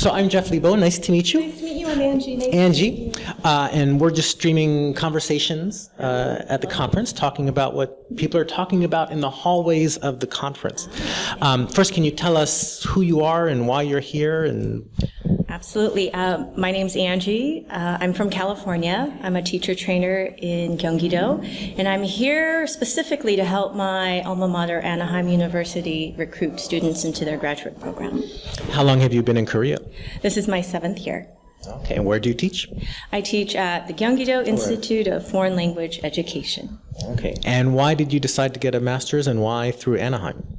So I'm Jeff Lebo. Nice to meet you. Nice to meet you. I'm Angie. Nice Angie. And we're just streaming conversations at the conference, talking about what people are talking about in the hallways of the conference. First, can you tell us who you are and why you're here? Absolutely. My name's Angie. I'm from California. I'm a teacher trainer in Gyeonggi-do, and I'm here specifically to help my alma mater, Anaheim University, recruit students into their graduate program. How long have you been in Korea? This is my 7th year. Okay, and where do you teach? I teach at the Gyeonggi-do Institute of Foreign Language Education. Okay, and why did you decide to get a master's, and why through Anaheim?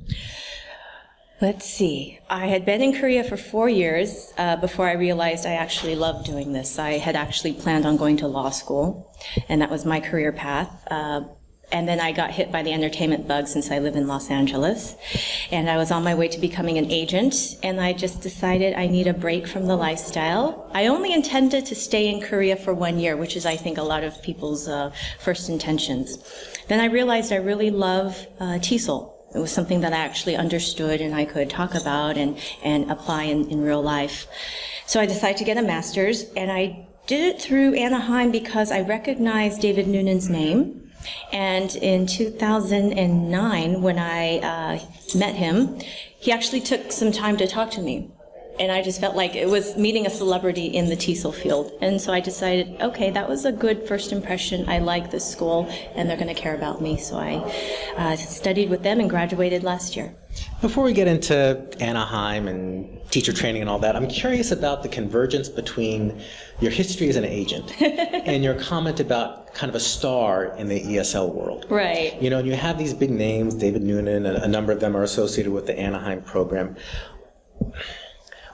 Let's see. I had been in Korea for 4 years before I realized I actually loved doing this. I had actually planned on going to law school, and that was my career path. And then I got hit by the entertainment bug since I live in Los Angeles. And I was on my way to becoming an agent, and I just decided I need a break from the lifestyle. I only intended to stay in Korea for 1 year, which is, I think, a lot of people's first intentions. Then I realized I really love TESOL. It was something that I actually understood and I could talk about and apply in real life. So I decided to get a master's, and I did it through Anaheim because I recognized David Noonan's name. And in 2009, when I met him, he actually took some time to talk to me. And I just felt like it was meeting a celebrity in the TESOL field. And so I decided, okay, that was a good first impression. I like this school, and they're going to care about me. So I studied with them and graduated last year. Before we get into Anaheim and teacher training and all that, I'm curious about the convergence between your history as an agent and your comment about kind of a star in the ESL world. Right. You know, and you have these big names, David Noonan, a number of them are associated with the Anaheim program.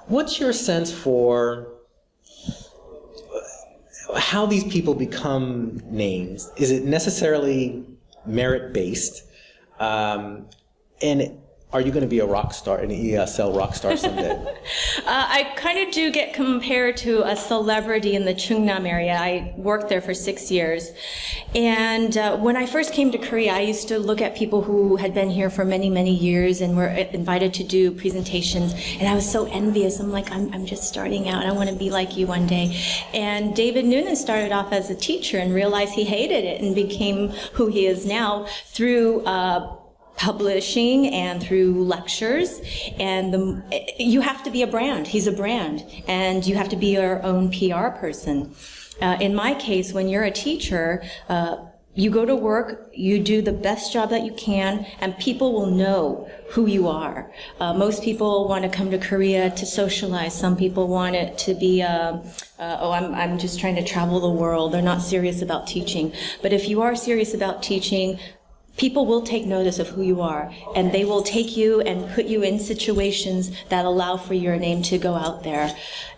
What's your sense for how these people become names? Is it necessarily merit-based? And are you going to be a rock star, an ESL rock star someday? I kind of do get compared to a celebrity in the Chungnam area. I worked there for 6 years. And when I first came to Korea, I used to look at people who had been here for many, many years and were invited to do presentations. And I was so envious. I'm like, I'm just starting out. I want to be like you one day. And David Noonan started off as a teacher and realized he hated it and became who he is now through publishing and through lectures, and you have to be a brand. He's a brand, and you have to be your own PR person. In my case, when you're a teacher, you go to work, you do the best job that you can, and people will know who you are. Most people want to come to Korea to socialize. Some people want it to be, I'm just trying to travel the world. They're not serious about teaching. But if you are serious about teaching, people will take notice of who you are, and they will take you and put you in situations that allow for your name to go out there.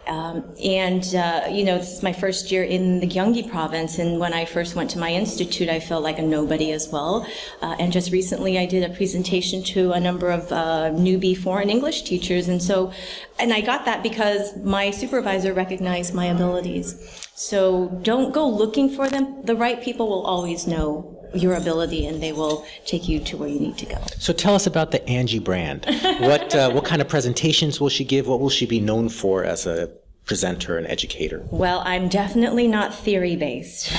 You know, this is my first year in the Gyeonggi province, and when I first went to my institute, I felt like a nobody as well. And just recently, I did a presentation to a number of newbie foreign English teachers, and I got that because my supervisor recognized my abilities. So don't go looking for them. The right people will always know your ability, and they will take you to where you need to go. So tell us about the Angie brand. What kind of presentations will she give? What will she be known for as a presenter and educator? Well, I'm definitely not theory-based.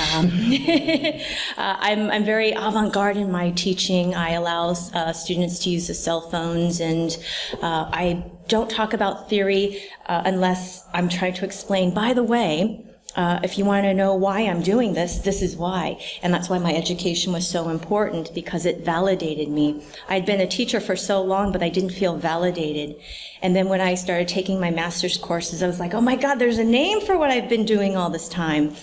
I'm very avant-garde in my teaching. I allow students to use the cell phones, and I don't talk about theory unless I'm trying to explain, by the way, if you want to know why I'm doing this, this is why. And that's why my education was so important, because it validated me. I'd been a teacher for so long, but I didn't feel validated. And then when I started taking my master's courses, I was like, oh my God, there's a name for what I've been doing all this time.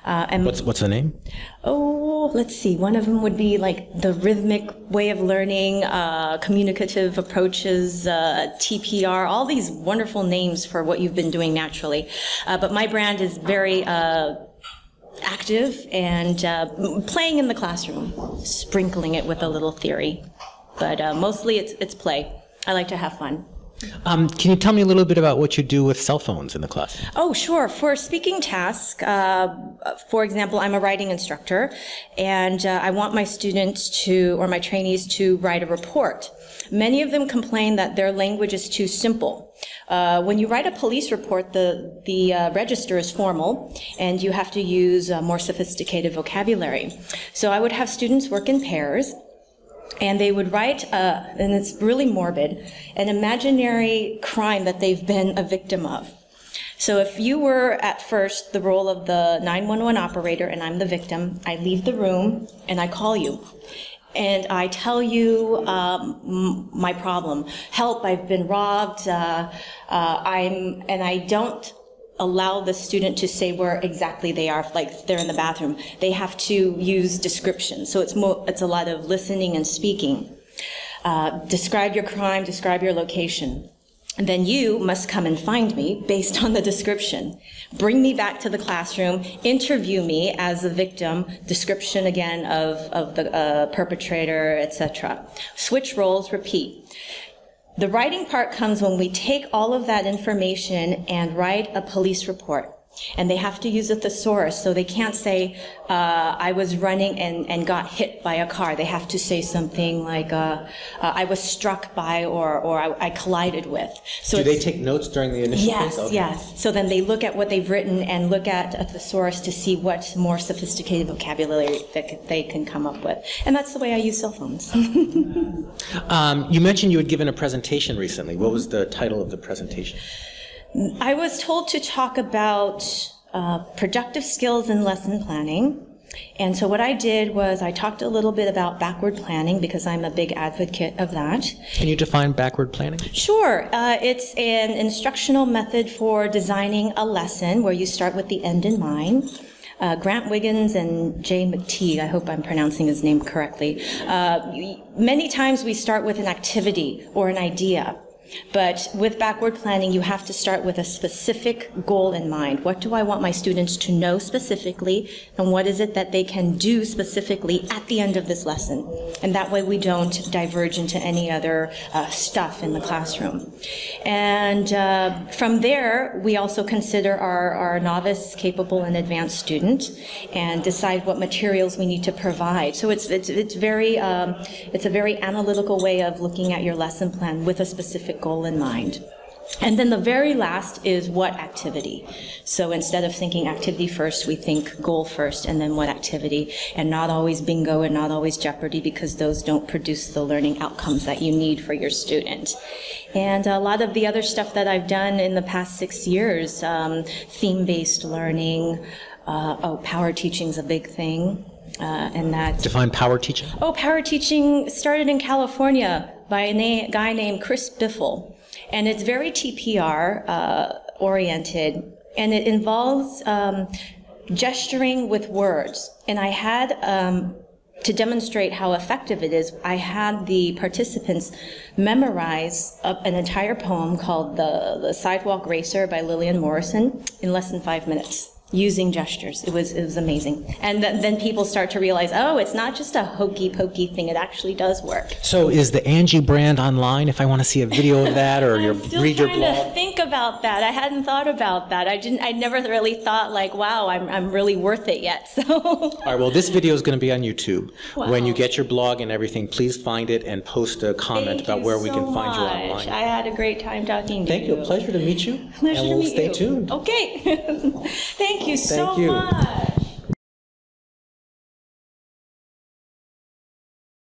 What's the name? Oh, let's see. One of them would be like the rhythmic way of learning, communicative approaches, TPR, all these wonderful names for what you've been doing naturally. But my brand is very active and playing in the classroom, sprinkling it with a little theory. But mostly it's play. I like to have fun. Can you tell me a little bit about what you do with cell phones in the class? Oh, sure. For speaking tasks, for example, I'm a writing instructor, and I want my students to, or my trainees to write a report. Many of them complain that their language is too simple. When you write a police report, the register is formal, and you have to use more sophisticated vocabulary. So I would have students work in pairs, and they would write, and it's really morbid, an imaginary crime that they've been a victim of. So if you were at first the role of the 911 operator and I'm the victim, I leave the room and I call you. And I tell you my problem. Help, I've been robbed, and I don't allow the student to say where exactly they are, like they're in the bathroom. They have to use description. So it's a lot of listening and speaking. Describe your crime, describe your location. And then you must come and find me based on the description. Bring me back to the classroom, interview me as a victim, description again of the perpetrator, etc. Switch roles, repeat. The writing part comes when we take all of that information and write a police report. And they have to use a thesaurus, so they can't say, I was running and got hit by a car. They have to say something like, I was struck by or I collided with. So do they take notes during the initial phase? Yes, yes. So then they look at what they've written and look at a thesaurus to see what more sophisticated vocabulary they can come up with. And that's the way I use cell phones. You mentioned you had given a presentation recently. What was the title of the presentation? I was told to talk about productive skills in lesson planning. And so what I did was I talked a little bit about backward planning because I'm a big advocate of that. Can you define backward planning? Sure. It's an instructional method for designing a lesson where you start with the end in mind. Grant Wiggins and Jay McTeague, I hope I'm pronouncing his name correctly. Many times we start with an activity or an idea. But with backward planning, you have to start with a specific goal in mind. What do I want my students to know specifically, and what is it that they can do specifically at the end of this lesson? And that way we don't diverge into any other stuff in the classroom. And from there, we also consider our novice, capable, and advanced student and decide what materials we need to provide. So it's a very analytical way of looking at your lesson plan with a specific goal in mind. And then the very last is what activity. So instead of thinking activity first, we think goal first and then what activity, and not always bingo and not always Jeopardy, because those don't produce the learning outcomes that you need for your student. And a lot of the other stuff that I've done in the past 6 years, theme-based learning, power teaching's a big thing. And that define power teaching. Power teaching started in California by a guy named Chris Biffle, and it's very TPR oriented, and it involves gesturing with words. And I had to demonstrate how effective it is, I had the participants memorize an entire poem called The Sidewalk Racer by Lillian Morrison in less than 5 minutes. Using gestures. It was amazing. And then people start to realize, oh, it's not just a hokey-pokey thing. It actually does work. So is the Angie brand online if I want to see a video of that or read your blog? I'm still trying to think about that. I hadn't thought about that. I never really thought like, wow, I'm really worth it yet. So. All right, well, this video is going to be on YouTube. Wow. When you get your blog and everything, please find it and post a comment about where we can find you online. I had a great time talking to you. Thank you. A pleasure to meet you. Pleasure and to we'll meet stay you. tuned. Okay. Thank you so Thank you. much.